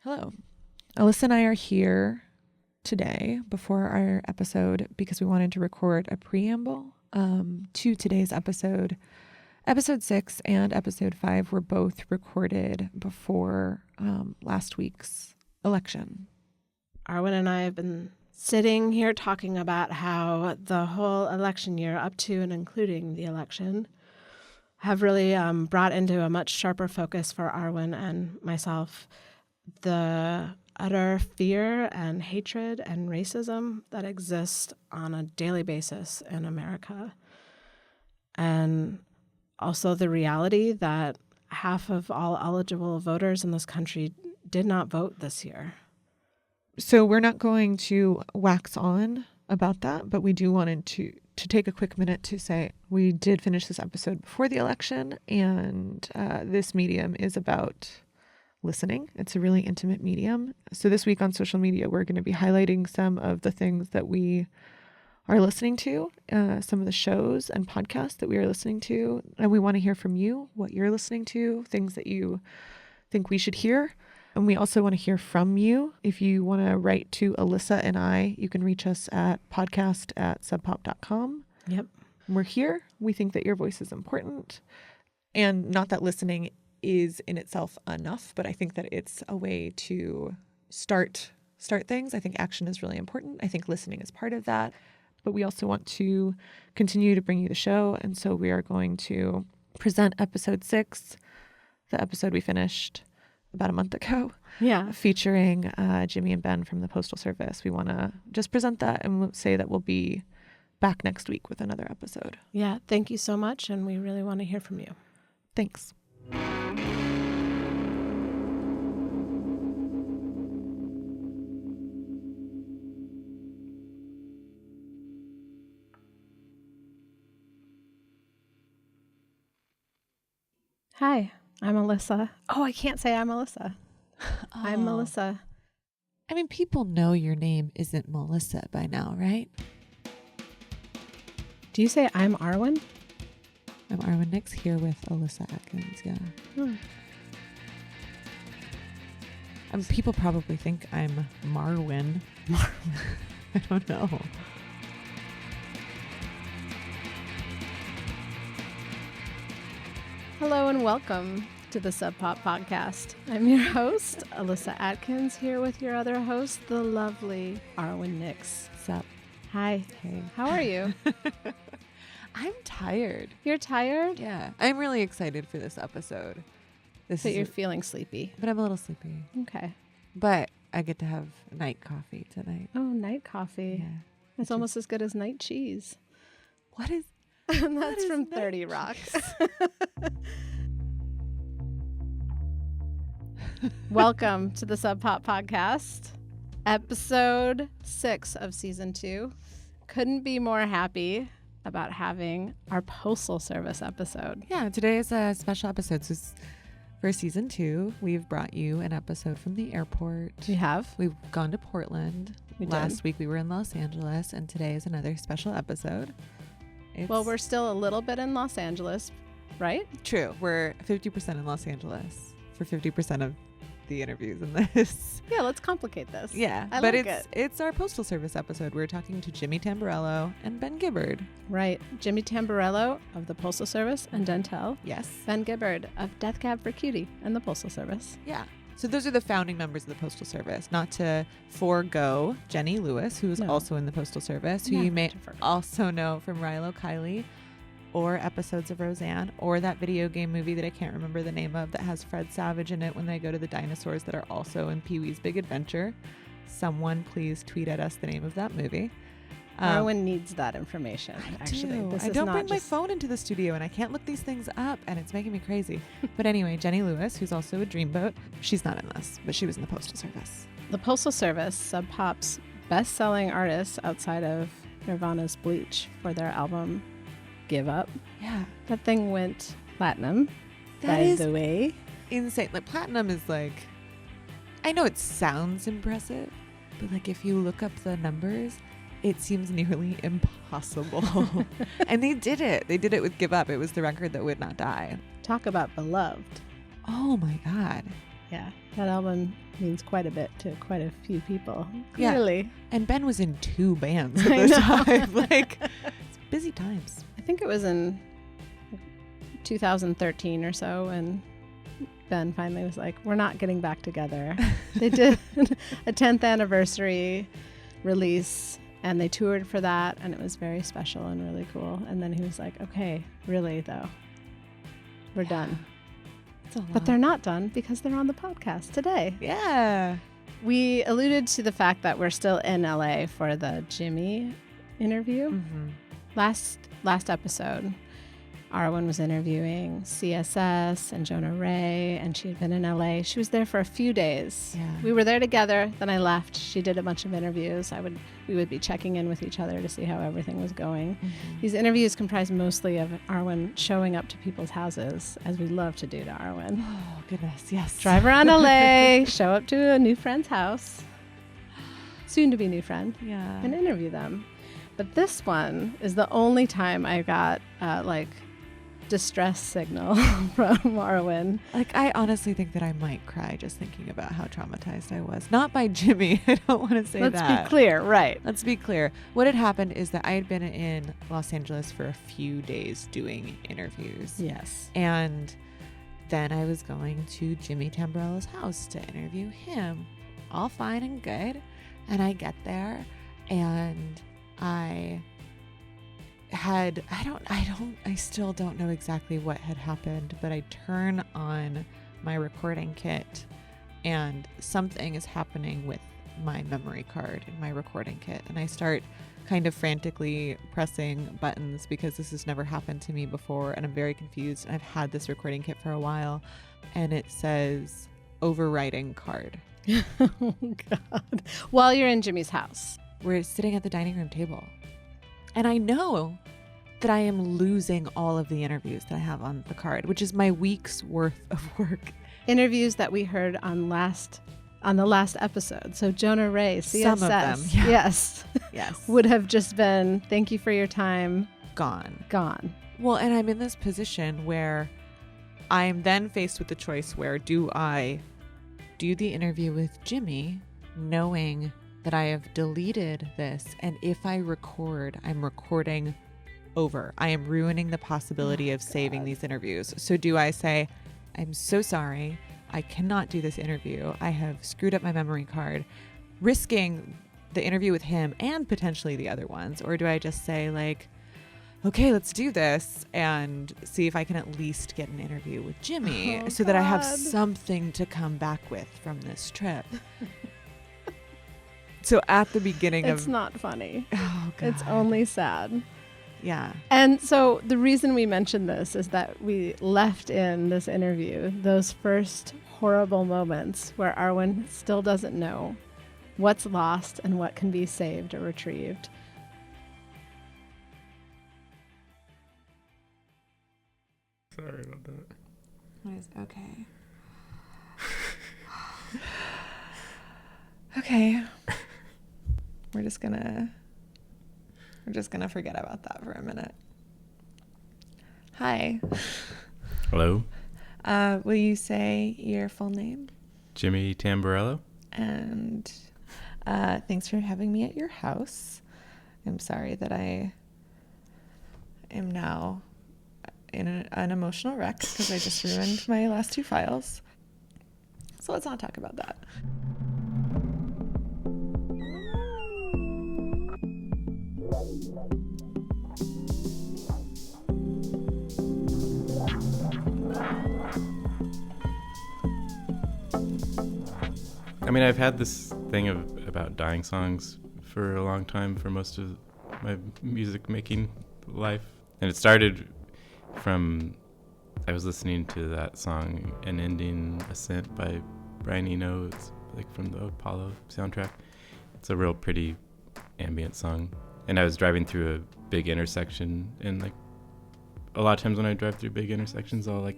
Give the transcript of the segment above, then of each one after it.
Hello. Alyssa and I are here today before our episode because we wanted to record a preamble to today's episode. Episode 6 and episode 5 were both recorded before last week's election. Arwen and I have been sitting here talking about how the whole election year up to and including the election have really brought into a much sharper focus for Arwen and myself the utter fear and hatred and racism that exist on a daily basis in America. And also the reality that half of all eligible voters in this country did not vote this year. So we're not going to wax on about that, but we do wanted to take a quick minute to say we did finish this episode before the election, and this medium is about listening. It's a really intimate medium. So this week on social media, we're going to be highlighting some of the things that we are listening to, some of the shows and podcasts that we are listening to. And we want to hear from you, what you're listening to, things that you think we should hear. And we also want to hear from you. If you want to write to Alyssa and I, you can reach us at podcast@subpop.com. Yep. We're here. We think that your voice is important. And not that listening is in itself enough, but I think that it's a way to start things. I think action is really important. I think listening is part of that. But we also want to continue to bring you the show. And so we are going to present episode 6, the episode we finished about a month ago. Yeah. Featuring Jimmy and Ben from the Postal Service. We want to just present that and say that we'll be back next week with another episode. Yeah. Thank you so much. And we really want to hear from you. Thanks. Hi, I'm Alyssa. Oh, I can't say I'm Alyssa. I'm Melissa. I mean, people know your name isn't Melissa by now, right? Do you say I'm Arwen? I'm Arwen Nix here with Alyssa Atkins, yeah. People probably think I'm Marwin. I don't know. Hello and welcome to the Sub Pop Podcast. I'm your host, Alyssa Atkins, here with your other host, the lovely Arwen Nix. Sup? Hi. Hey. How are you? I'm tired. You're tired? Yeah. I'm really excited for this episode. So you're feeling sleepy. But I'm a little sleepy. Okay. But I get to have night coffee tonight. Oh, night coffee. Yeah. It's almost as good as night cheese. What is... That's from 30 Rocks. Welcome to the Sub Pop Podcast, episode 6 of season 2. Couldn't be more happy about having our Postal Service episode. Yeah, today is a special episode. So for season 2, we've brought you an episode from the airport. We have. We've gone to Portland. Last week we were in Los Angeles, and today is another special episode. Well, we're still a little bit in Los Angeles, right? True. We're 50% in Los Angeles for 50% of the interviews in this. Yeah, let's complicate this. Yeah, but it's our Postal Service episode. We're talking to Jimmy Tamborello and Ben Gibbard. Right. Jimmy Tamborello of the Postal Service and Dntel. Yes. Ben Gibbard of Death Cab for Cutie and the Postal Service. Yeah. So those are the founding members of the Postal Service, not to forego Jenny Lewis, who is also in the Postal Service, who you may also know from Rilo Kiley or episodes of Roseanne or that video game movie that I can't remember the name of that has Fred Savage in it when they go to the dinosaurs that are also in Pee-wee's Big Adventure. Someone please tweet at us the name of that movie. Arwen needs that information, actually. I don't bring my phone into the studio and I can't look these things up and it's making me crazy. But anyway, Jenny Lewis, who's also a Dreamboat, she's not in this, but she was in the Postal Service. The Postal Service, Sub Pop's best-selling artist outside of Nirvana's Bleach for their album Give Up. Yeah. That thing went platinum, that by the way. Insane. Like, platinum is like, I know it sounds impressive, but like if you look up the numbers, it seems nearly impossible. And they did it. They did it with Give Up. It was the record that would not die. Talk about beloved. Oh my God. Yeah, that album means quite a bit to quite a few people. Yeah. Clearly. And Ben was in 2 bands at this time. Like, it's busy times. I think it was in 2013 or so, and Ben finally was like, we're not getting back together. They did a 10th anniversary release, and they toured for that, and it was very special and really cool. And then he was like, okay, really, though, we're done. But they're not done because they're on the podcast today. Yeah. We alluded to the fact that we're still in LA for the Jimmy interview. Mm-hmm. Last episode, Arwen was interviewing CSS and Jonah Ray, and she had been in LA. She was there for a few days. Yeah. We were there together. Then I left. She did a bunch of interviews. We would be checking in with each other to see how everything was going. Mm-hmm. These interviews comprised mostly of Arwen showing up to people's houses, as we love to do to Arwen. Oh, goodness. Yes. Drive around LA, show up to a new friend's house, soon to be new friend, Yeah. and interview them. But this one is the only time I got distress signal from Arwen. Like, I honestly think that I might cry just thinking about how traumatized I was. Not by Jimmy. I don't want to say that. Let's be clear, right? Let's be clear. What had happened is that I had been in Los Angeles for a few days doing interviews. Yes. And then I was going to Jimmy Tamborello's house to interview him. All fine and good. And I get there and I still don't know exactly what had happened, but I turn on my recording kit and something is happening with my memory card in my recording kit. And I start kind of frantically pressing buttons because this has never happened to me before. And I'm very confused. And I've had this recording kit for a while and it says overwriting card. Oh, God. While you're in Jimmy's house. We're sitting at the dining room table. And I know that I am losing all of the interviews that I have on the card, which is my week's worth of work. Interviews that we heard on the last episode. So Jonah Ray, CSS, Some of them, yeah. Yes, Yes. would have just been, thank you for your time, Gone. Well, and I'm in this position where I'm then faced with the choice where do I do the interview with Jimmy knowing that I have deleted this, and if I record, I'm recording over. I am ruining the possibility of saving these interviews. So do I say, I'm so sorry, I cannot do this interview. I have screwed up my memory card, risking the interview with him and potentially the other ones? Or do I just say like, okay, let's do this and see if I can at least get an interview with Jimmy that I have something to come back with from this trip. So at the beginning it's not funny. Oh, God. It's only sad. Yeah. And so the reason we mentioned this is that we left in this interview those first horrible moments where Arwen still doesn't know what's lost and what can be saved or retrieved. Sorry about that. What is okay? Okay. We're just gonna forget about that for a minute. Hi. Hello. Will you say your full name? Jimmy Tamborello. And thanks for having me at your house. I'm sorry that I am now in an emotional wreck because I just ruined my last 2 files. So let's not talk about that. I mean, I've had this thing about dying songs for a long time, for most of my music making life. And it started from, I was listening to that song, An Ending Ascent by Brian Eno. It's like from the Apollo soundtrack. It's a real pretty ambient song. And I was driving through a big intersection, and like a lot of times when I drive through big intersections, I'll like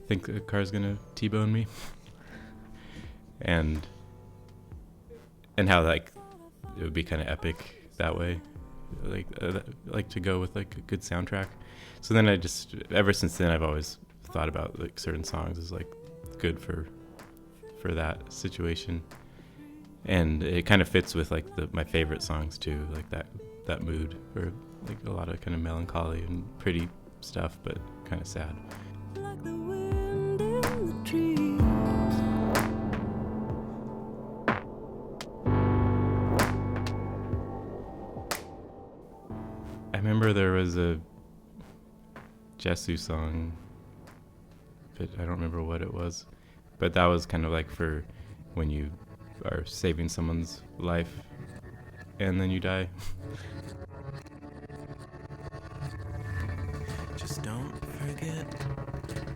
think a car's gonna T-bone me. And how like it would be kind of epic that way, like to go with like a good soundtrack. So then ever since then I've always thought about like certain songs as like good for for that situation. And it kind of fits with like my favorite songs too, like that mood, or like a lot of kind of melancholy and pretty stuff, but kind of sad. Like the wind in the trees. I remember there was a Jesu song, but I don't remember what it was. But that was kind of like for when you are saving someone's life and then you die. Just don't forget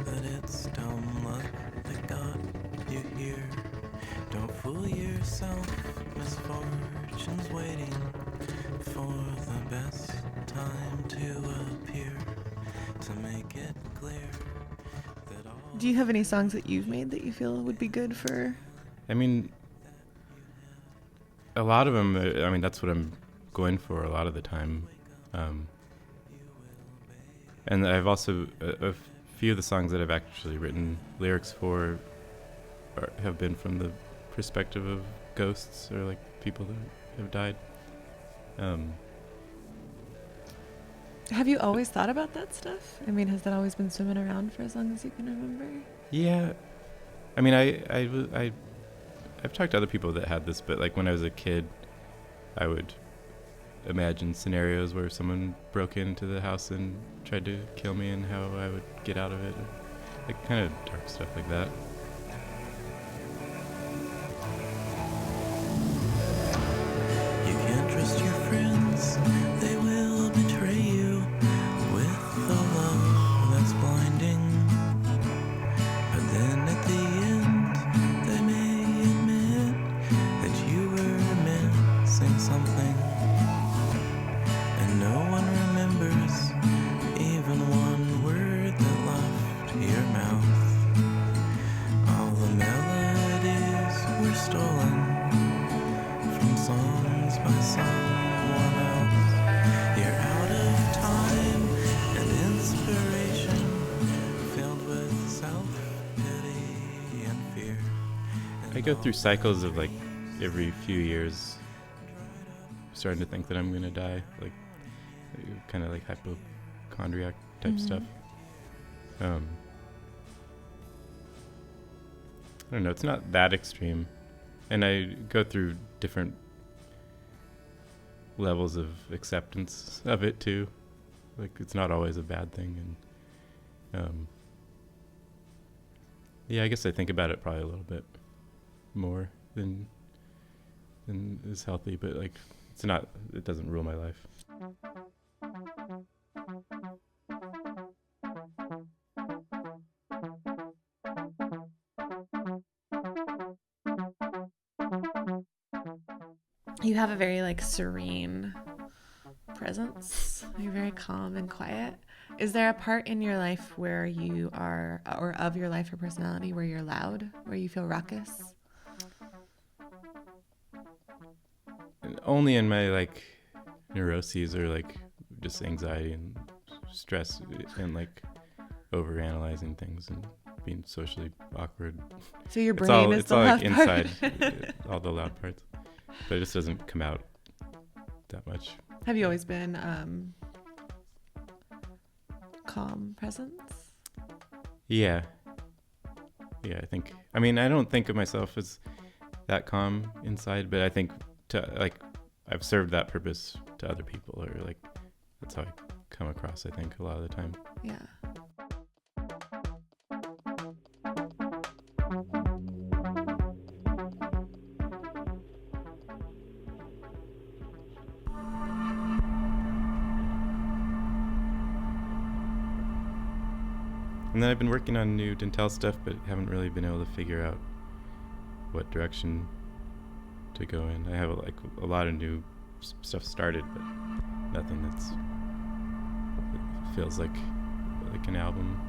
that it's dumb luck that got you here. Don't fool yourself, misfortune's waiting for the best time to appear, to make it clear that all... Do you have any songs that you've made that you feel would be good for? I mean, a lot of them, I mean, that's what I'm going for a lot of the time. And I've also, a few of the songs that I've actually written lyrics for have been from the perspective of ghosts or like people that have died. Have you always thought about that stuff? I mean, has that always been swimming around for as long as you can remember? Yeah. I mean, I've talked to other people that had this, but like when I was a kid, I would imagine scenarios where someone broke into the house and tried to kill me and how I would get out of it. Like kind of dark stuff like that. You can't trust your friends, they will betray you with the love that's blinding. But then at the end, they may admit that you were missing something. And no one remembers even one word that left your mouth. All the melodies were stolen from songs by someone else. You're out of time and inspiration, filled with self-pity and fear. I go through cycles of like every few years starting to think that I'm gonna die, like kind of like hypochondriac type stuff. I don't know, it's not that extreme, and I go through different levels of acceptance of it too. Like it's not always a bad thing, and yeah, I guess I think about it probably a little bit more than is healthy, but like it doesn't rule my life. You have a very like serene presence. You're very calm and quiet. Is there a part in your life where you are, or of your life or personality, where you're loud, where you feel raucous? Only in my like neuroses or like just anxiety and stress and like overanalyzing things and being socially awkward. So your brain is it's the all loud like part. inside, all the loud parts, but it just doesn't come out that much. Have you always been calm presence? Yeah, I think. I mean, I don't think of myself as that calm inside, but I think I've served that purpose to other people, or like that's how I come across, I think, a lot of the time. Yeah. And then I've been working on new Dntel stuff, but haven't really been able to figure out what direction to go in. I have like a lot of new stuff started, but nothing that feels like an album.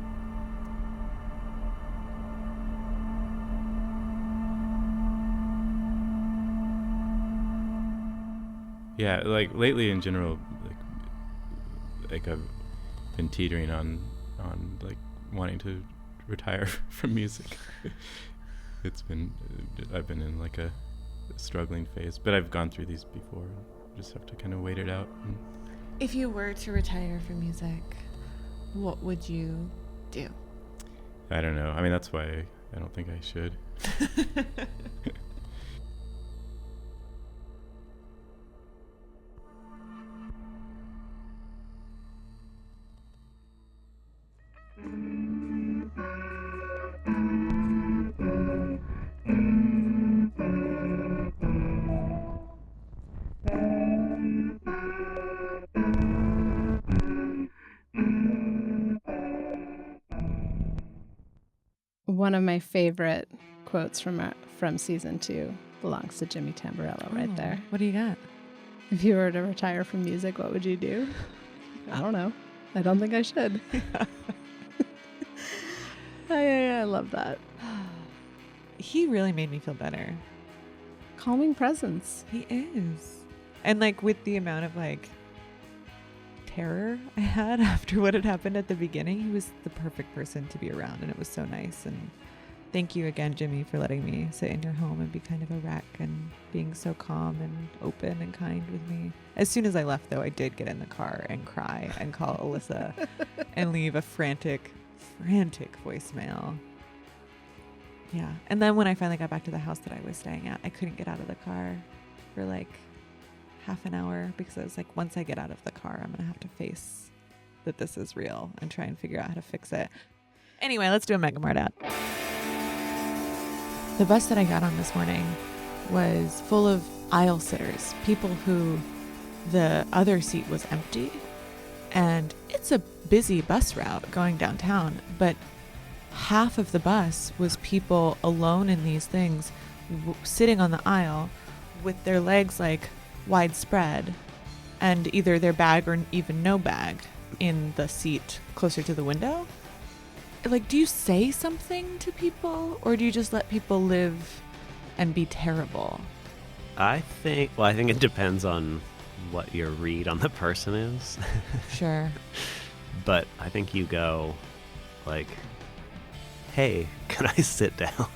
Yeah, like lately in general, like I've been teetering on like wanting to retire from music. I've been in like a struggling phase, but I've gone through these before. Just have to kind of wait it out. If you were to retire from music, what would you do? I don't know. I mean, that's why I don't think I should. One of my favorite quotes from season 2 belongs to Jimmy Tamborello right there. What do you got? If you were to retire from music, what would you do? I don't know. I don't think I should. I love that. He really made me feel better. Calming presence. He is. And like with the amount of like terror I had after what had happened at the beginning, he was the perfect person to be around, and it was so nice. And thank you again, Jimmy, for letting me sit in your home and be kind of a wreck and being so calm and open and kind with me. As soon as I left, though, I did get in the car and cry and call Alyssa and leave a frantic voicemail. Yeah. And then when I finally got back to the house that I was staying at, I couldn't get out of the car for like half an hour because I was like, once I get out of the car, I'm going to have to face that this is real and try and figure out how to fix it. Anyway, let's do a Mega Mart ad. The bus that I got on this morning was full of aisle sitters, people who the other seat was empty. And it's a busy bus route going downtown, but half of the bus was people alone in these things, sitting on the aisle with their legs like widespread and either their bag or even no bag in the seat closer to the window. Like, do you say something to people or do you just let people live and be terrible? I think it depends on what your read on the person is. Sure. But I think you go like, hey, can I sit down?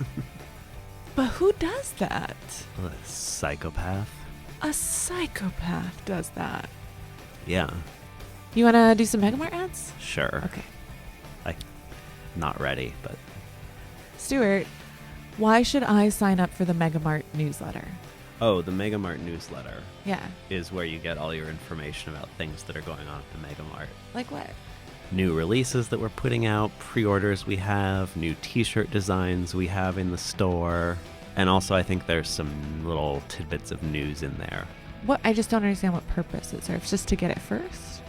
But who does that? A psychopath. A psychopath does that. Yeah. You want to do some Mega Mart ads? Sure. Okay. Not ready, but... Stuart, why should I sign up for the Mega Mart newsletter? Oh, the Mega Mart newsletter. Yeah. Is where you get all your information about things that are going on at the Mega Mart. Like what? New releases that we're putting out, pre-orders we have, new t-shirt designs we have in the store, and also I think there's some little tidbits of news in there. What? I just don't understand what purpose it serves. Just to get it first?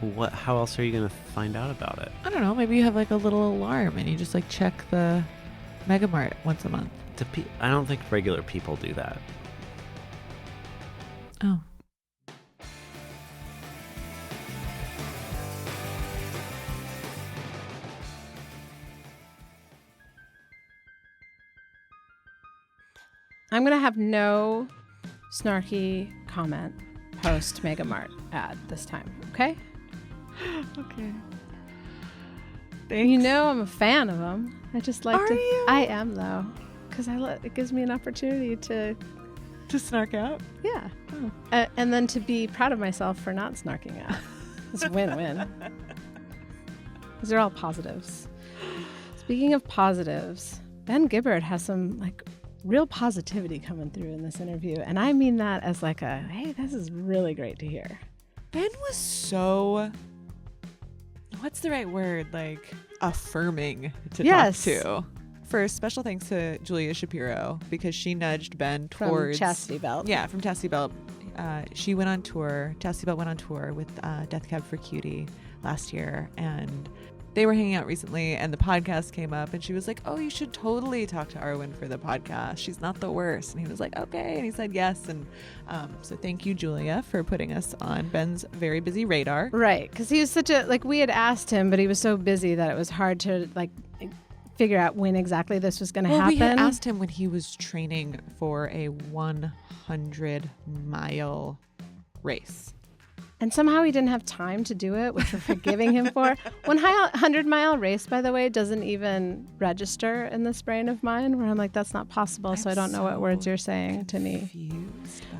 What? How else are you going to find out about it? I don't know. Maybe you have like a little alarm and you just like check the Mega Mart once a month. I don't think regular people do that. Oh. I'm going to have no snarky comment post Mega Mart ad this time, okay? Okay. Thanks. You know I'm a fan of them. I just like to... you? I am, though. Because it gives me an opportunity to snark out? Yeah. Oh. And then to be proud of myself for not snarking out. It's win-win. These are all positives. Speaking of positives, Ben Gibbard has some like real positivity coming through in this interview. And I mean that as like a, hey, this is really great to hear. Ben was so... What's the right word? Like affirming to talk to. First, special thanks to Julia Shapiro because she nudged Ben towards... From Chastity Belt. Yeah, from Chastity Belt. She went on tour. Chastity Belt went on tour with Death Cab for Cutie last year, and they were hanging out recently, and the podcast came up, and she was like, oh, you should totally talk to Arwen for the podcast. She's not the worst. And he was like, okay. And he said yes. And so thank you, Julia, for putting us on Ben's very busy radar. Right, because he was such a, like, we had asked him, but he was so busy that it was hard to, like, figure out when exactly this was going to happen. We had asked him when he was training for a 100-mile race. And somehow he didn't have time to do it, which we're forgiving him for. 100-mile race, by the way, doesn't even register in this brain of mine, where I'm like, that's not possible, so I don't know what words you're saying to me.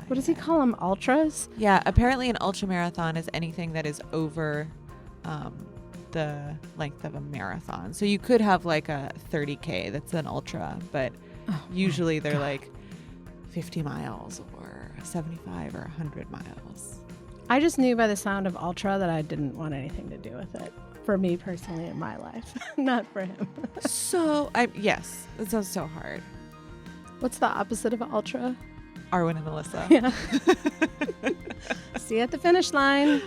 What does he call them? Ultras? Yeah, apparently an ultra marathon is anything that is over the length of a marathon. So you could have like a 30K that's an ultra, but usually they're like 50 miles or 75 or 100 miles. I just knew by the sound of ultra that I didn't want anything to do with it. For me personally in my life, not for him. Yes, it sounds so hard. What's the opposite of ultra? Arwen and Alyssa. Yeah. See you at the finish line.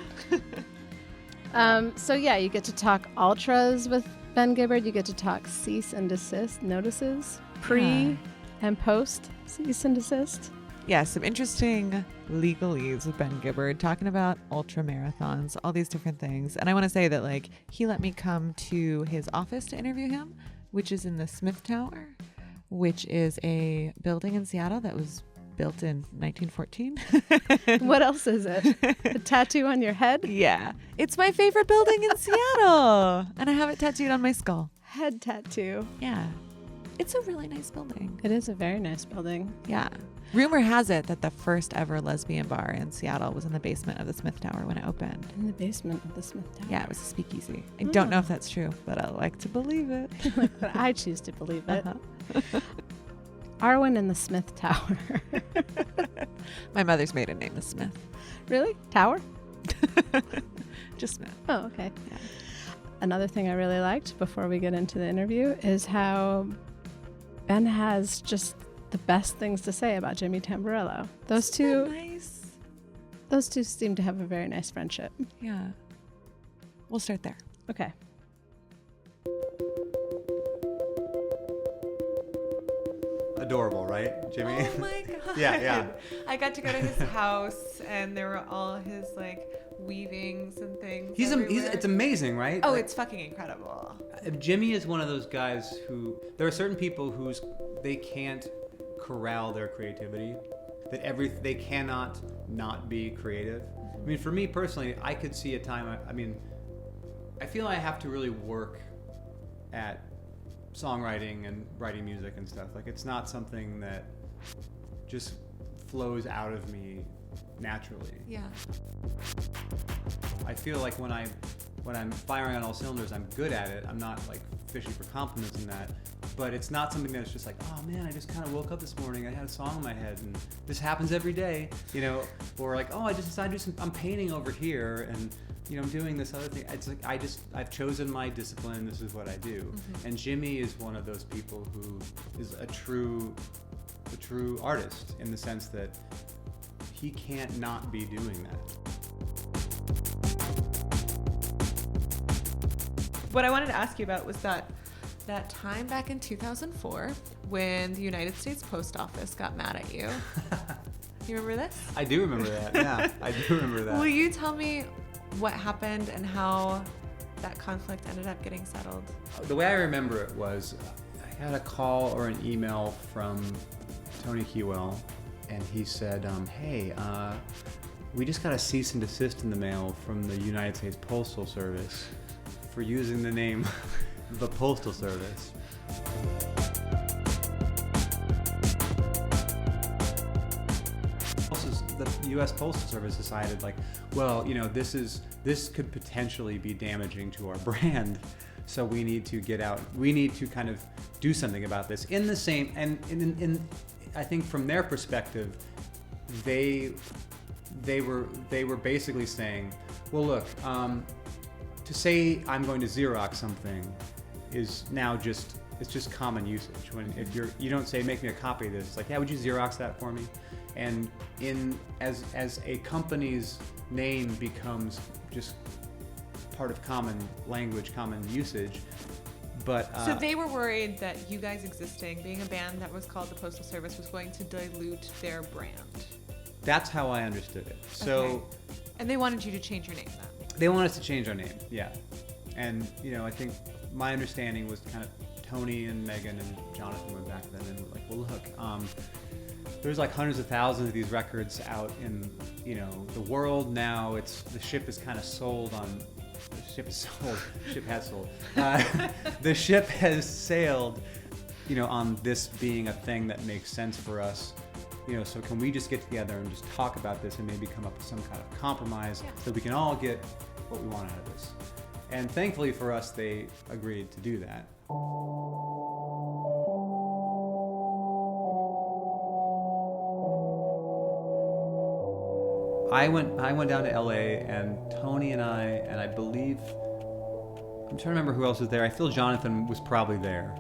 So yeah, you get to talk ultras with Ben Gibbard. You get to talk cease and desist notices, pre and post cease and desist. Yeah, some interesting legalese with Ben Gibbard, talking about ultra marathons, all these different things. And I want to say that like he let me come to his office to interview him, which is in the Smith Tower, which is a building in Seattle that was built in 1914. What else is it? A tattoo on your head? Yeah. It's my favorite building in Seattle. And I have it tattooed on my skull. Head tattoo. Yeah. It's a really nice building. It is a very nice building. Yeah. Rumor has it that the first ever lesbian bar in Seattle was in the basement of the Smith Tower when it opened. In the basement of the Smith Tower. Yeah, it was a speakeasy. I don't know if that's true, but I like to believe it. But I choose to believe it. Arwen in the Smith Tower. My mother's maiden name is Smith. Really? Tower? Just Smith. Oh, okay. Yeah. Another thing I really liked before we get into the interview is how Ben has just the best things to say about Jimmy Tamborello. Those two seem to have a very nice friendship. Yeah. We'll start there. Okay. Adorable, right, Jimmy? Oh my god. Yeah. I got to go to his house and there were all his like weavings and things. It's amazing, right? Oh, Like, it's fucking incredible. Jimmy is one of those guys who there are certain people they can't corral their creativity, that they cannot not be creative. I mean, for me personally, I could see a time. I feel I have to really work at songwriting and writing music and stuff. Like, it's not something that just flows out of me naturally. Yeah. I feel like when I'm firing on all cylinders, I'm good at it. I'm not like fishing for compliments in that. But it's not something that's just like, oh man, I just kind of woke up this morning, I had a song in my head, and this happens every day, you know. Or like, oh, I just decided to do I'm painting over here, and you know, I'm doing this other thing. It's like I've chosen my discipline. This is what I do. Mm-hmm. And Jimmy is one of those people who is a true artist in the sense that he can't not be doing that. What I wanted to ask you about was that time back in 2004 when the United States Post Office got mad at you. You remember this? I do remember that. Yeah, I do remember that. Will you tell me what happened and how that conflict ended up getting settled? The way I remember it was I got a call or an email from Tony Kewell, and he said, hey, we just got a cease and desist in the mail from the United States Postal Service for using the name the Postal Service. The U.S. Postal Service decided, like, well, you know, this could potentially be damaging to our brand, so we need to kind of do something about this. In the same, and in I think from their perspective, they were basically saying, well, look, to say I'm going to Xerox something is now it's just common usage. If you don't say make me a copy of this, it's like, yeah, would you Xerox that for me? And as a company's name becomes just part of common language, common usage, but so they were worried that you guys existing, being a band that was called the Postal Service, was going to dilute their brand. That's how I understood it. So, okay. And they wanted you to change your name then. They want us to change our name, yeah. And you know, I think my understanding was kind of Tony and Megan and Jonathan went back then and were like, well, look, there's like hundreds of thousands of these records out in, you know, the world now. The ship is kind of sold on. The ship is sold. The ship has sold. The ship has sailed, you know, on this being a thing that makes sense for us. You know, so can we just get together and just talk about this and maybe come up with some kind of compromise so we can all get what we want out of this? And thankfully for us, they agreed to do that. I went down to LA, and Tony and I believe, I'm trying to remember who else was there. I feel Jonathan was probably there.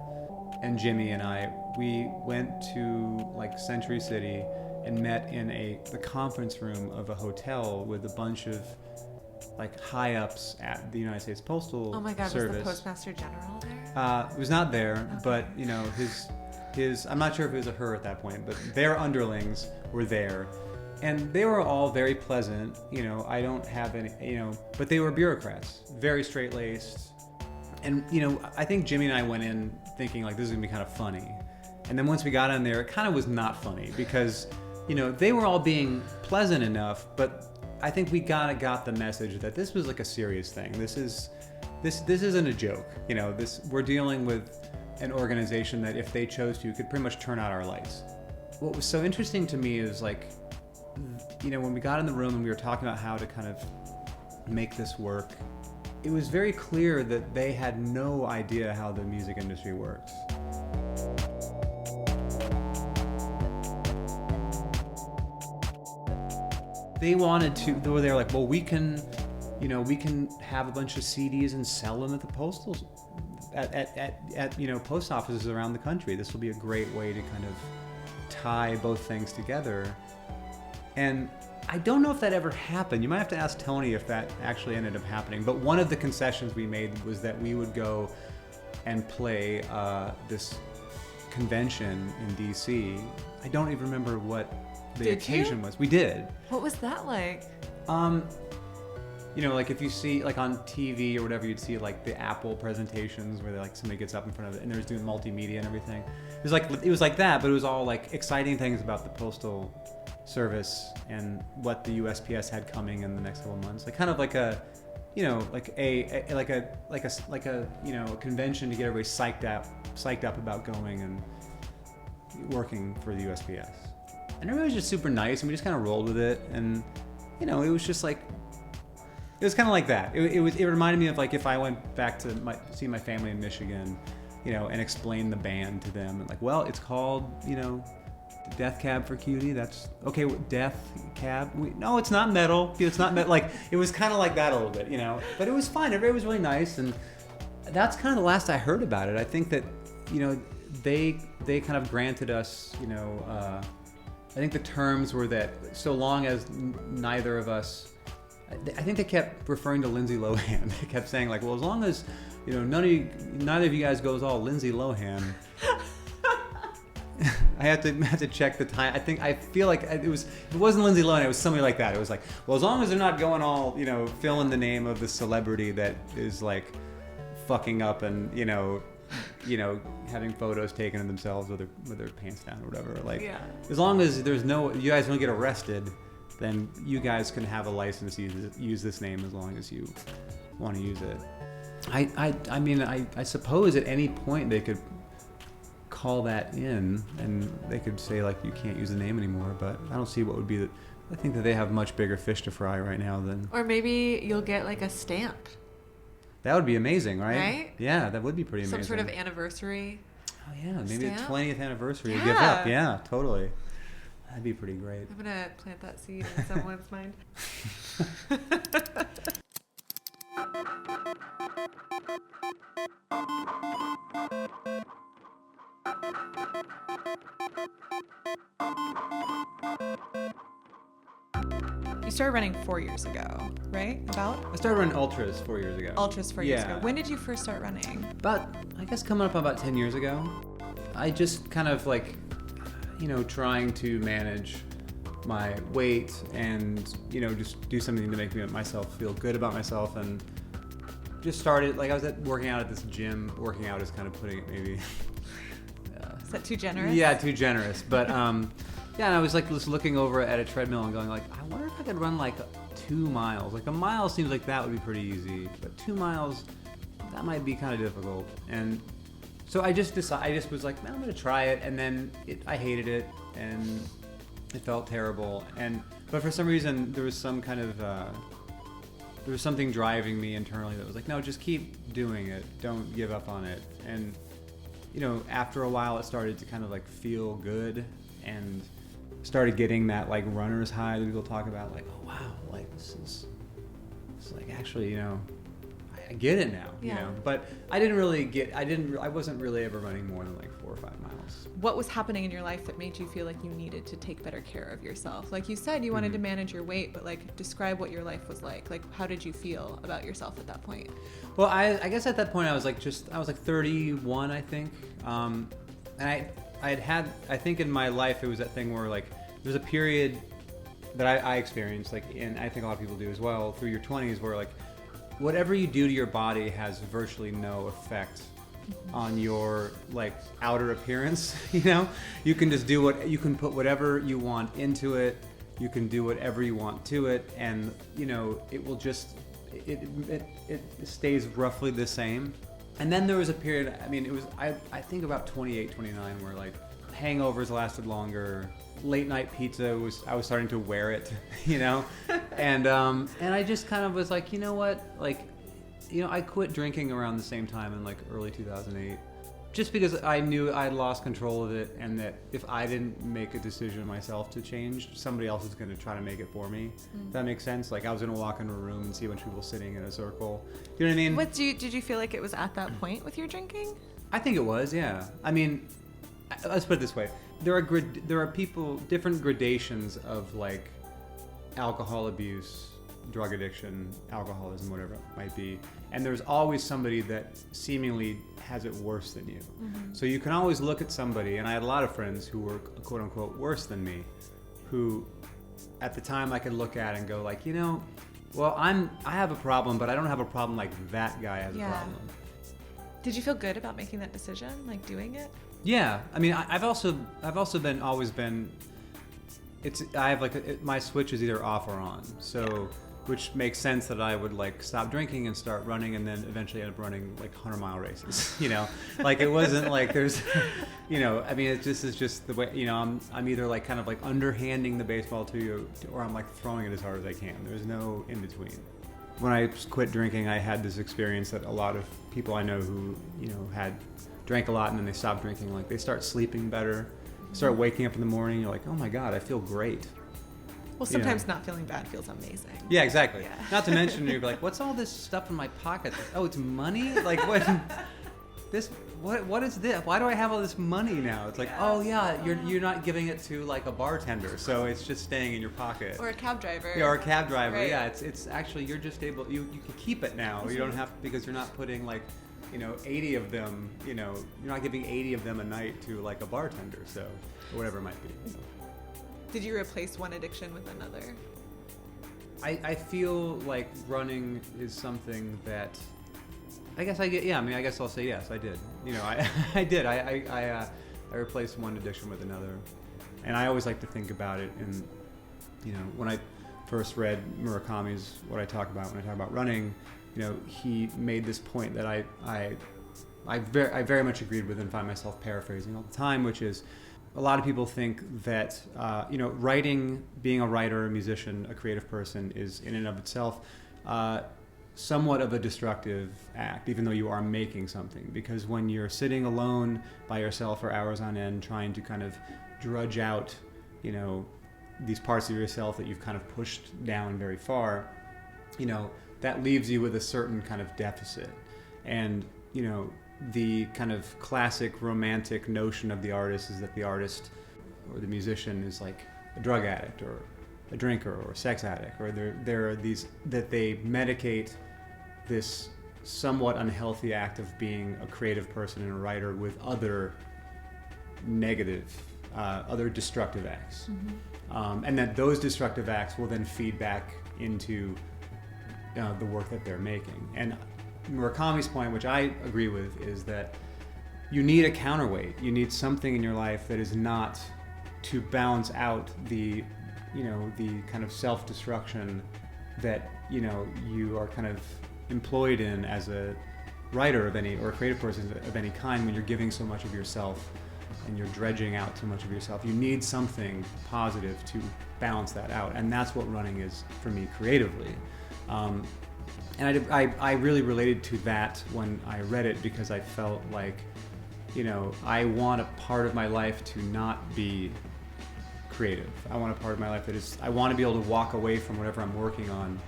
And Jimmy and I, we went to like Century City and met in the conference room of a hotel with a bunch of like high ups at the United States Postal Service. Oh my God, was the Postmaster General there? It was not there, but you know, his I'm not sure if it was a her at that point, but their underlings were there. And they were all very pleasant, you know, I don't have any, you know, but they were bureaucrats, very straight-laced. And, you know, I think Jimmy and I went in thinking like this is gonna be kind of funny. And then once we got in there, it kind of was not funny because, you know, they were all being pleasant enough, but I think we got the message that this was like a serious thing. This isn't a joke. You know, we're dealing with an organization that if they chose to could pretty much turn out our lights. What was so interesting to me is like, you know, when we got in the room and we were talking about how to kind of make this work, it was very clear that they had no idea how the music industry works. They wanted to, they were like, well, we can have a bunch of CDs and sell them at the at you know, post offices around the country. This will be a great way to kind of tie both things together. And I don't know if that ever happened. You might have to ask Tony if that actually ended up happening. But one of the concessions we made was that we would go and play this convention in DC. I don't even remember what the occasion was. We did. What was that like? You know, like if you see like on TV or whatever, you'd see like the Apple presentations where like somebody gets up in front of it and they're doing multimedia and everything. It was like that, but it was all like exciting things about the Postal Service and what the USPS had coming in the next couple of months. Like kind of like a, you know, like a you know, a convention to get everybody psyched up about going and working for the USPS. And everybody was just super nice, and we just kind of rolled with it. And you know, it was just like, it was kind of like that. It reminded me of like if I went back to see my family in Michigan, you know, and explained the band to them, and like, well, it's called, you know, Death Cab for Cutie. That's okay. Death Cab. No, it's not metal. It's not metal. Like it was kind of like that a little bit, you know. But it was fine. Everybody was really nice, and that's kind of the last I heard about it. I think that, you know, they kind of granted us, you know, I think the terms were that so long as neither of us, I think they kept referring to Lindsay Lohan. They kept saying like, well, as long as, you know, neither of you guys goes all Lindsay Lohan. I have to check the time. I feel like if it wasn't Lindsay Lohan, it was somebody like that. It was like, well, as long as they're not going all, you know, fill in the name of the celebrity that is like fucking up and, you know, having photos taken of themselves with their pants down or whatever. Like, yeah. As long as you guys don't get arrested, then you guys can have a license to use this name as long as you want to use it. I mean, I suppose at any point they could call that in and they could say like you can't use the name anymore, but I don't see what would be I think that they have much bigger fish to fry right now than. Or maybe you'll get like a stamp. That would be amazing, right? Right? Yeah, that would be pretty amazing. Some sort of anniversary. Oh yeah, maybe stamp? the 20th anniversary to give up. Yeah, totally. That'd be pretty great. I'm gonna plant that seed in someone's mind. You started running 4 years ago, right? I started running Ultras 4 years ago. Ultras 4 years ago. When did you first start running? I guess coming up about 10 years ago. I just kind of like, you know, trying to manage my weight and, you know, just do something to make myself feel good about myself, and just started, like I was working out at this gym. Working out is kind of putting it maybe... Is that too generous? Yeah, too generous. But Yeah, and I was like just looking over at a treadmill and going like, I wonder if I could run like 2 miles. Like a mile seems like that would be pretty easy, but 2 miles, that might be kind of difficult. And so I just was like, man, I'm gonna try it. And then I hated it, and it felt terrible. But for some reason, there was some kind of there was something driving me internally that was like, no, just keep doing it. Don't give up on it. And after a while, it started to kind of like feel good, and started getting that like runner's high that people talk about, like, oh wow, like this is like actually, I get it now, But I wasn't really ever running more than like 4 or 5 miles. What was happening in your life that made you feel like you needed to take better care of yourself? Like you said, you wanted to manage your weight, but like describe what your life was like. Like how did you feel about yourself at that point? Well, I guess at that point I was like 31, I think. And I think in my life it was that thing where like there's a period that I experienced, like, and I think a lot of people do as well, through your 20s, where like whatever you do to your body has virtually no effect on your like outer appearance. You can just do you can put whatever you want into it, you can do whatever you want to it, and it will just it stays roughly the same. And then there was a period, I mean, it was I think about 28, 29, where like hangovers lasted longer. Late night pizza I was starting to wear it, and I just kind of was like, you know what, like, I quit drinking around the same time in like early 2008, just because I knew I'd lost control of it, and that if I didn't make a decision myself to change, somebody else is going to try to make it for me. If that makes sense. Like I was going to walk into a room and see a bunch of people sitting in a circle. You know what I mean? Did you feel like it was at that point with your drinking? I think it was, yeah. I mean, let's put it this way. There are people, different gradations of like alcohol abuse, drug addiction, alcoholism, whatever it might be. And there's always somebody that seemingly has it worse than you. So you can always look at somebody, and I had a lot of friends who were quote unquote worse than me, who at the time I could look at and go like, well, I have a problem, but I don't have a problem like that guy has a problem. Did you feel good about making that decision, like doing it? Yeah, I mean, I've also been I have like my switch is either off or on, so which makes sense that I would like stop drinking and start running, and then eventually end up running like 100-mile races. Like it wasn't like there's, I mean, this is just the way. I'm either like kind of like underhanding the baseball to you, or I'm like throwing it as hard as I can. There's no in between. When I quit drinking, I had this experience that a lot of people I know who drank a lot and then they stopped drinking, like they start sleeping better, start waking up in the morning, you're like, oh my God, I feel great. Well, sometimes not feeling bad feels amazing. Yeah, exactly. Yeah. Not to mention you're like, what's all this stuff in my pocket? Oh, it's money? Like what is this? Why do I have all this money now? It's like, oh yeah, you're not giving it to like a bartender, so it's just staying in your pocket. Or a cab driver. Yeah, or a cab driver. Right. Yeah, it's actually you're just able you can keep it now. You don't have, because you're not putting like 80 of them, you're not giving 80 of them a night to like a bartender, so or whatever it might be. Did you replace one addiction with another? I feel like running is something that I guess I guess I'll say yes, I did. I did. I replaced one addiction with another, and I always like to think about it. And when I first read Murakami's What I Talk About When I Talk About Running, he made this point that I very much agreed with and find myself paraphrasing all the time, which is a lot of people think that writing, being a writer, a musician, a creative person is in and of itself somewhat of a destructive act, even though you are making something. Because when you're sitting alone by yourself for hours on end trying to kind of drudge out, these parts of yourself that you've kind of pushed down very far, that leaves you with a certain kind of deficit. And, the kind of classic romantic notion of the artist is that the artist or the musician is like a drug addict or a drinker or a sex addict, or there are these, that they medicate this somewhat unhealthy act of being a creative person and a writer with other negative, other destructive acts. And that those destructive acts will then feed back into the work that they're making. And Murakami's point, which I agree with, is that you need a counterweight. You need something in your life that is not to balance out the, the kind of self-destruction that, you are kind of employed in as a writer of any, or a creative person of any kind, when you're giving so much of yourself and you're dredging out so much of yourself. You need something positive to balance that out, and that's what running is for me creatively. And I really related to that when I read it, because I felt like, I want a part of my life to not be creative. I want a part of my life that is, I want to be able to walk away from whatever I'm working on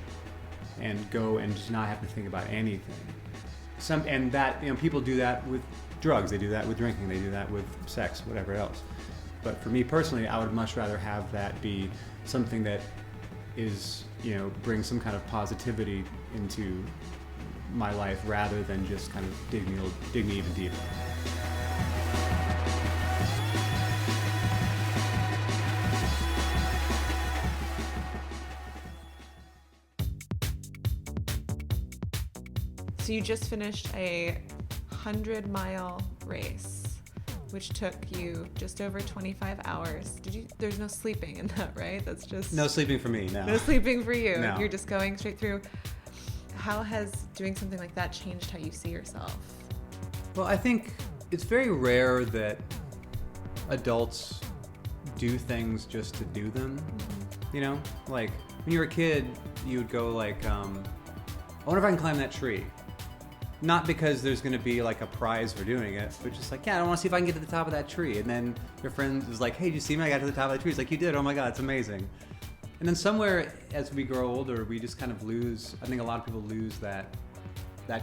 and go and just not have to think about anything. And that, people do that with drugs, they do that with drinking, they do that with sex, whatever else. But for me personally, I would much rather have that be something that is, brings some kind of positivity into my life, rather than just kind of dig me even deeper. So you just finished a 100-mile race, which took you just over 25 hours. There's no sleeping in that, right? That's just... No sleeping for me, no. No sleeping for you. No. You're just going straight through. How has doing something like that changed how you see yourself? Well, I think it's very rare that adults do things just to do them. Mm-hmm. Like when you were a kid, you would go like, I wonder if I can climb that tree. Not because there's going to be like a prize for doing it, but just like, I want to see if I can get to the top of that tree. And then your friend is like, hey, did you see me? I got to the top of that tree. It's like, you did. Oh my God, it's amazing. And then somewhere as we grow older, we just kind of lose, I think a lot of people lose that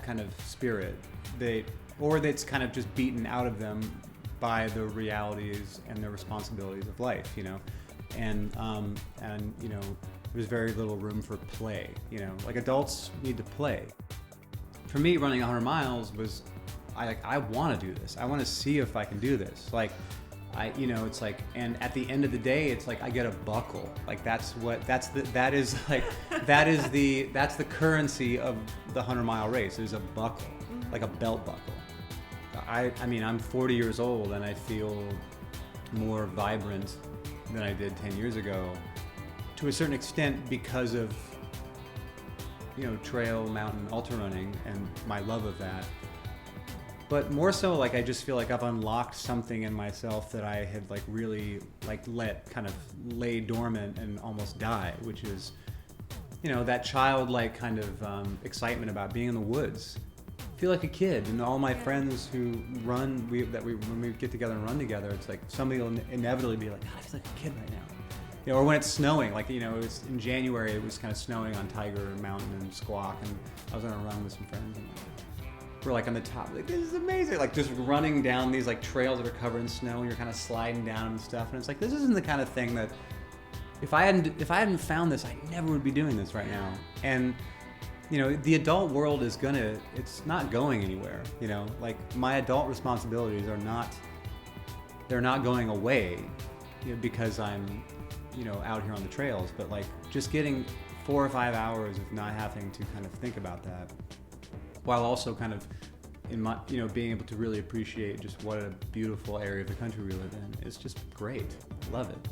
kind of spirit. Or that's kind of just beaten out of them by the realities and the responsibilities of life, And there's very little room for play, like adults need to play. For me, running 100 miles was, I want to do this. I want to see if I can do this. Like, it's like, and at the end of the day, it's like I get a buckle. Like that's the currency of the 100-mile race. There's a buckle, like a belt buckle. I'm 40 years old and I feel more vibrant than I did 10 years ago, to a certain extent because of trail, mountain, ultra running, and my love of that. But more so, like, I just feel like I've unlocked something in myself that I had really let kind of lay dormant and almost die, which is, that childlike kind of excitement about being in the woods. I feel like a kid, and all my friends who run, when we get together and run together, it's like somebody will inevitably be like, God, I feel like a kid right now. Or when it's snowing, it was in January, it was kind of snowing on Tiger Mountain and Squawk, and I was on a run with some friends, and we're on the top, this is amazing, just running down these trails that are covered in snow, and you're kind of sliding down and stuff, and it's this isn't the kind of thing that, if I hadn't found this, I never would be doing this right now. And the adult world it's not going anywhere. My adult responsibilities they're not going away, because I'm out here on the trails, but just getting 4 or 5 hours of not having to kind of think about that, while also kind of being able to really appreciate just what a beautiful area of the country we live in. It's just great. Love it.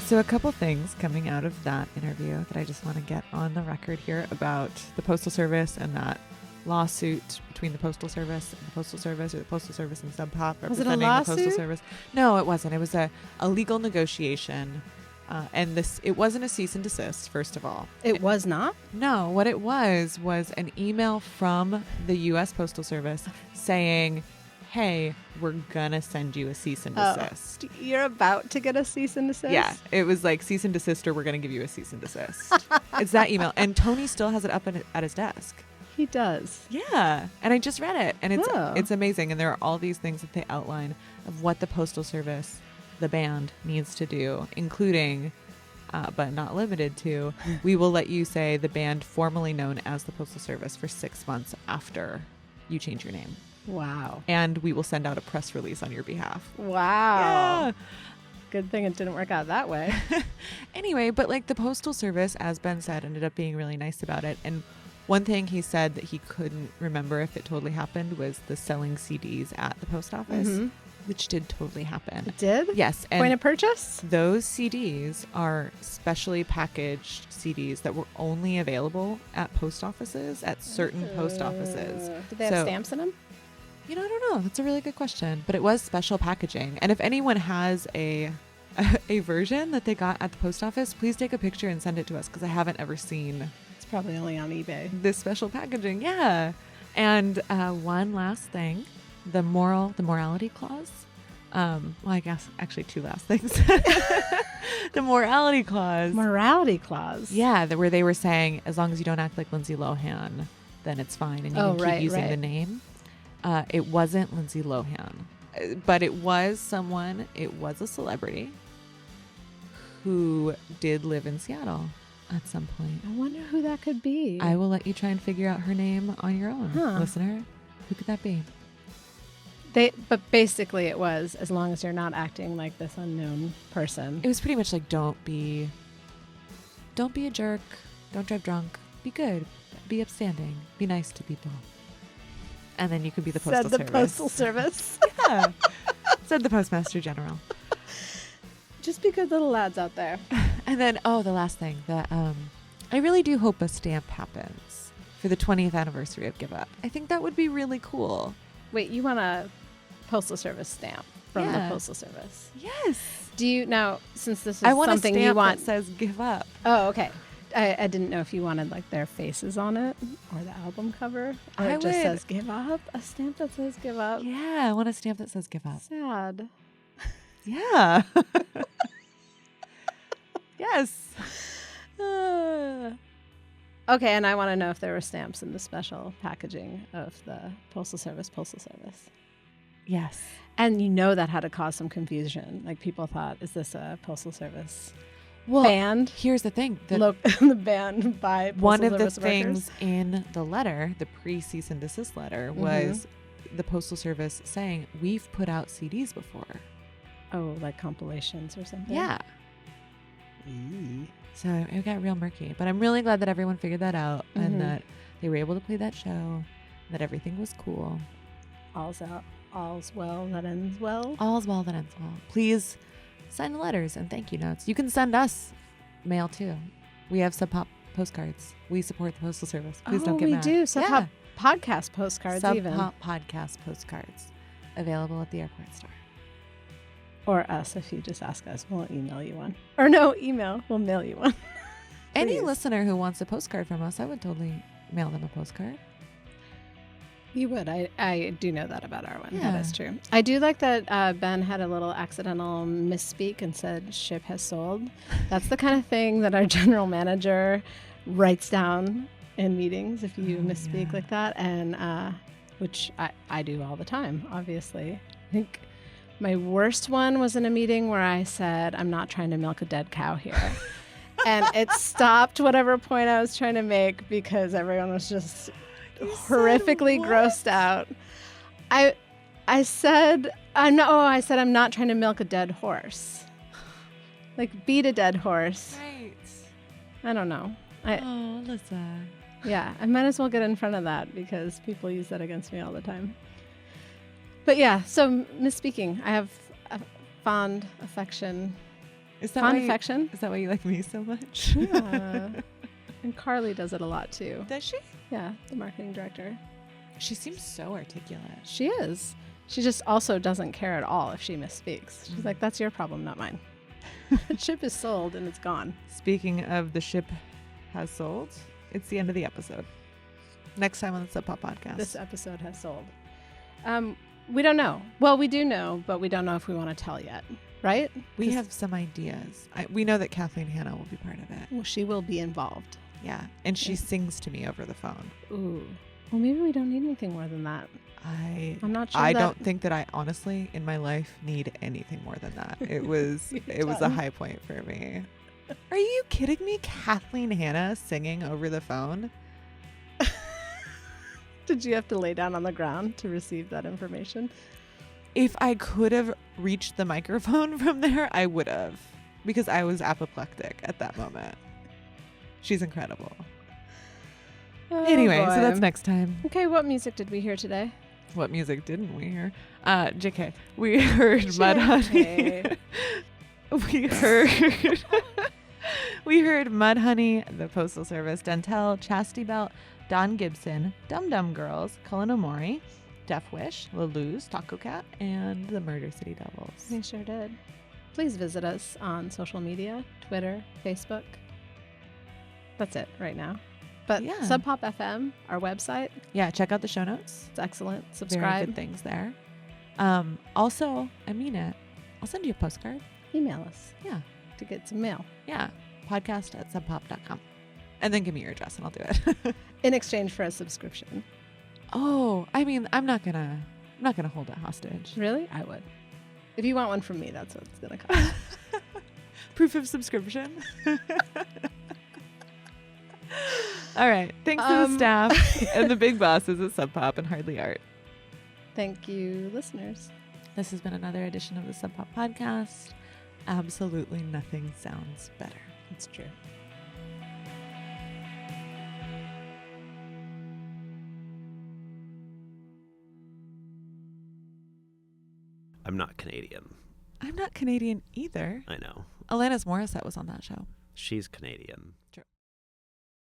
So a couple things coming out of that interview that I just want to get on the record here about the Postal Service and that lawsuit between the Postal Service and the Postal Service, or the Postal Service and Sub Pop representing the Postal Service. No, it wasn't. It was a legal negotiation. And it wasn't a cease and desist, first of all. It was not? No, what it was an email from the U.S. Postal Service saying, hey, we're gonna send you a cease and desist. You're about to get a cease and desist? Yeah, it was cease and desist, or we're gonna give you a cease and desist. It's that email. And Tony still has it up at his desk. He does? Yeah, and I just read it, and it's amazing. And there are all these things that they outline of what the Postal Service, the band, needs to do, including, but not limited to, we will let you say the band formerly known as the Postal Service for 6 months after you change your name. Wow. And we will send out a press release on your behalf. Wow. Yeah. Good thing it didn't work out that way. Anyway, but like the Postal Service, as Ben said, ended up being really nice about it. And one thing he said that he couldn't remember if it totally happened was the selling CDs at the post office, which did totally happen. It did? Yes. And Point of purchase? those CDs are specially packaged CDs that were only available at post offices, at certain post offices. Did they have stamps in them? I don't know. That's a really good question. But it was special packaging. And if anyone has a version that they got at the post office, please take a picture and send it to us, because I haven't ever sss It's probably only on eBay. this special packaging. Yeah. And one last thing, the morality clause. Well, I guess actually two last things. The morality clause. Morality clause. Yeah, where they were saying as long as you don't act like Lindsay Lohan, then it's fine, and you can keep using the name. It wasn't Lindsay Lohan, but it was someone. It was a celebrity who did live in Seattle at some point. I wonder who that could be. I will let you try and figure out her name on your own, listener. Who could that be? But basically it was, as long as you're not acting like this unknown person. It was pretty much like, don't be a jerk, don't drive drunk, be good, be upstanding, be nice to people. And then you could be the Postal Service. Said the Postal Service. Yeah. Said the Postmaster General. Just be good little lads out there. And then, the last thing, that I really do hope a stamp happens for the 20th anniversary of Give Up. I think that would be really cool. Wait, you want a Postal Service stamp from the Yeah. Postal Service? Yes. Do you now, since this is I want something a stamp you want? that says Give Up. Oh, okay. I didn't know if you wanted like their faces on it or the album cover. Or I it just would. says Give Up. A stamp that says Give Up. Yeah, I want a stamp that says Give Up. Sad. Yeah. Yes. Okay, and I want to know if there were stamps in the special packaging of the Postal Service. Yes. And you know that had to cause some confusion. Like people thought, is this a Postal Service Well, band? here's the thing. The band by Postal One of the Service things workers? in the letter, the pre-cease and desist letter, was the Postal Service saying, we've put out CDs before. Oh, like compilations or something? Yeah. So it got real murky. But I'm really glad that everyone figured that out and that they were able to play that show, that everything was cool. All's well that ends well. All's well that ends well. Please send letters and thank you notes. You can send us mail too. We have Sub Pop postcards. We support the Postal Service. Please don't get mad. We do. Sub Pop podcast postcards Sub even. Pop podcast postcards available at the airport store. Or us, if you just ask us, we'll email you one. Or no, email, we'll mail you one. Any Please. listener who wants a postcard from us, I would totally mail them a postcard. You would. I do know that about our one. Yeah. That is true. I do like that Ben had a little accidental misspeak and said ship has sold. That's the kind of thing that our general manager writes down in meetings if you misspeak like that, and which I do all the time, obviously. I think my worst one was in a meeting where I said, I'm not trying to milk a dead cow here. And it stopped whatever point I was trying to make because everyone was just horrifically grossed out. I said I'm not trying to milk a dead horse. Like beat a dead horse. Right. I don't know. Oh, Alyssa. Yeah, I might as well get in front of that because people use that against me all the time. But yeah, so misspeaking. I have a fond affection. Is that Fond why affection? Is that why you like me so much? Yeah. And Carly does it a lot too. Does she? Yeah, the marketing director. She seems so articulate. She is. She just also doesn't care at all if she misspeaks. She's like, that's your problem, not mine. The ship is sold and it's gone. Speaking of the ship has sold, it's the end of the episode. Next time on the Sub Pop podcast. This episode has sold. We don't know. Well, we do know, but we don't know if we want to tell yet, right? We have some ideas. We know that Kathleen Hanna will be part of it. Well, she will be involved. Yeah. And she sings to me over the phone. Ooh. Well, maybe we don't need anything more than that. I'm not sure. I don't think that I honestly in my life need anything more than that. It was a high point for me. Are you kidding me? Kathleen Hanna singing over the phone? Did you have to lay down on the ground to receive that information? If I could have reached the microphone from there, I would have, because I was apoplectic at that moment. She's incredible. Oh, Anyway, boy. so that's next time. Okay, what music did we hear today? What music didn't we hear? JK. We heard Mudhoney. We heard Mudhoney, The Postal Service, Dntel, Chastity Belt, Don Gibson, Dum Dum Girls, Culinamori, Death Wish, Lelou's, Taco Cat, and the Murder City Devils. We sure did. Please visit us on social media, Twitter, Facebook. That's it right now. But Yeah. Sub Pop FM, our website, Yeah, check out the show notes. it's excellent. Very Subscribe. good things there. Also, I mean it. I'll send you a postcard. Email us Yeah. to get some mail Yeah. podcast@subpop.com. And then give me your address and I'll do it. in exchange for a subscription. Oh, I mean, I'm not gonna hold it hostage. Really? I would. If you want one from me, that's what it's going to cost. Proof of subscription. All right. Thanks to the staff and the big bosses at Sub Pop and Hardly Art. Thank you, listeners. This has been another edition of the Sub Pop podcast. Absolutely nothing sounds better. It's true. I'm not Canadian. I'm not Canadian either. I know. Alanis Morissette was on that show. She's Canadian.